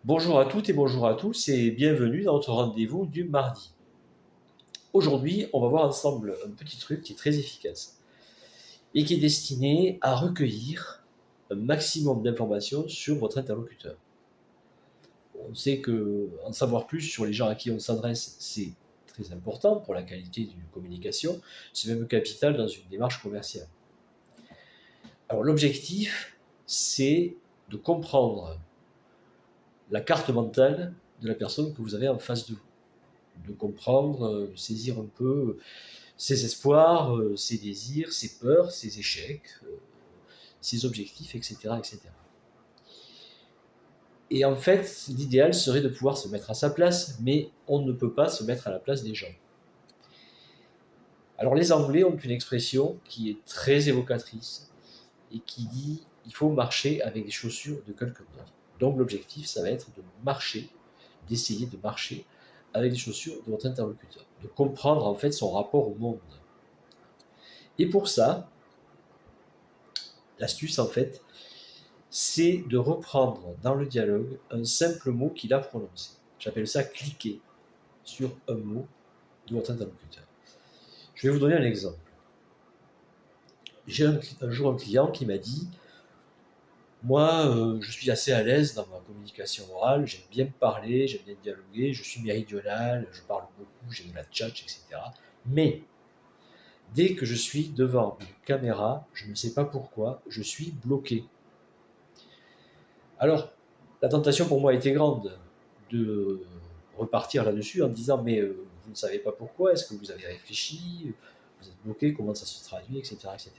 Bonjour à toutes et bonjour à tous et bienvenue dans notre rendez-vous du mardi. Aujourd'hui, on va voir ensemble un petit truc qui est très efficace et qui est destiné à recueillir un maximum d'informations sur votre interlocuteur. On sait que en savoir plus sur les gens à qui on s'adresse, c'est très important pour la qualité d'une communication, c'est même capital dans une démarche commerciale. Alors l'objectif, c'est de comprendre la carte mentale de la personne que vous avez en face de vous, de comprendre, de saisir un peu ses espoirs, ses désirs, ses peurs, ses échecs, ses objectifs, etc., etc. Et en fait, l'idéal serait de pouvoir se mettre à sa place, mais on ne peut pas se mettre à la place des gens. Alors les Anglais ont une expression qui est très évocatrice et qui dit il faut marcher avec les chaussures de quelqu'un d'autre. Donc l'objectif, ça va être de marcher, d'essayer de marcher avec les chaussures de votre interlocuteur, de comprendre en fait son rapport au monde. Et pour ça, l'astuce en fait, c'est de reprendre dans le dialogue un simple mot qu'il a prononcé. J'appelle ça cliquer sur un mot de votre interlocuteur. Je vais vous donner un exemple. J'ai un jour un client qui m'a dit moi, je suis assez à l'aise dans ma communication orale, j'aime bien parler, j'aime bien dialoguer, je suis méridional, je parle beaucoup, j'ai de la tchatch, etc. Mais dès que je suis devant une caméra, je ne sais pas pourquoi, je suis bloqué. Alors, la tentation pour moi était grande de repartir là-dessus en me disant mais vous ne savez pas pourquoi, est-ce que vous avez réfléchi, vous êtes bloqué, comment ça se traduit, etc., etc.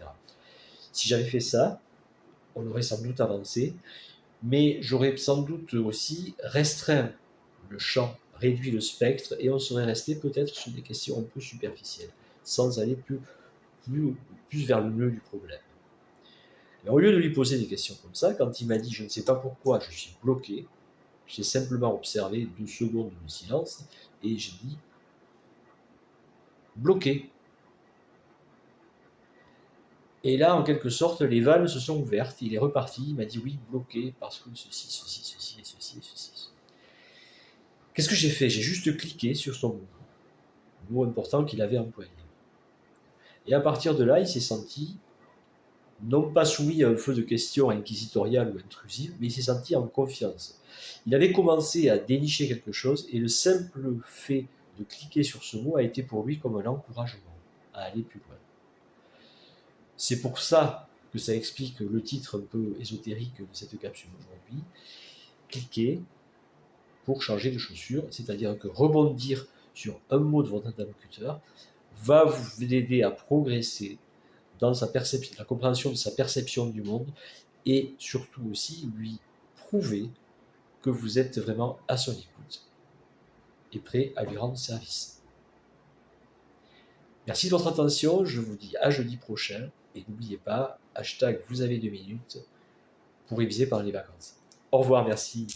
Si j'avais fait ça, on aurait sans doute avancé, mais j'aurais sans doute aussi restreint le champ, réduit le spectre, et on serait resté peut-être sur des questions un peu superficielles, sans aller plus, plus vers le nœud du problème. Mais au lieu de lui poser des questions comme ça, quand il m'a dit je ne sais pas pourquoi je suis bloqué, j'ai simplement observé 12 secondes de silence et j'ai dit bloqué. Et là, en quelque sorte, les vannes se sont ouvertes. Il est reparti, il m'a dit oui, bloqué parce que ceci, ceci, ceci, et ceci, et ceci. Qu'est-ce que j'ai fait? J'ai juste cliqué sur son mot, le mot important qu'il avait employé. Et à partir de là, il s'est senti non pas soumis à un feu de questions inquisitoriales ou intrusives, mais il s'est senti en confiance. Il avait commencé à dénicher quelque chose et le simple fait de cliquer sur ce mot a été pour lui comme un encouragement à aller plus loin. C'est pour ça que ça explique le titre un peu ésotérique de cette capsule aujourd'hui. Cliquer pour changer de chaussure, c'est-à-dire que rebondir sur un mot de votre interlocuteur va vous aider à progresser dans la compréhension de sa perception du monde et surtout aussi lui prouver que vous êtes vraiment à son écoute et prêt à lui rendre service. Merci de votre attention, je vous dis à jeudi prochain et n'oubliez pas, hashtag vous avez 2 minutes pour réviser pendant les vacances. Au revoir, merci.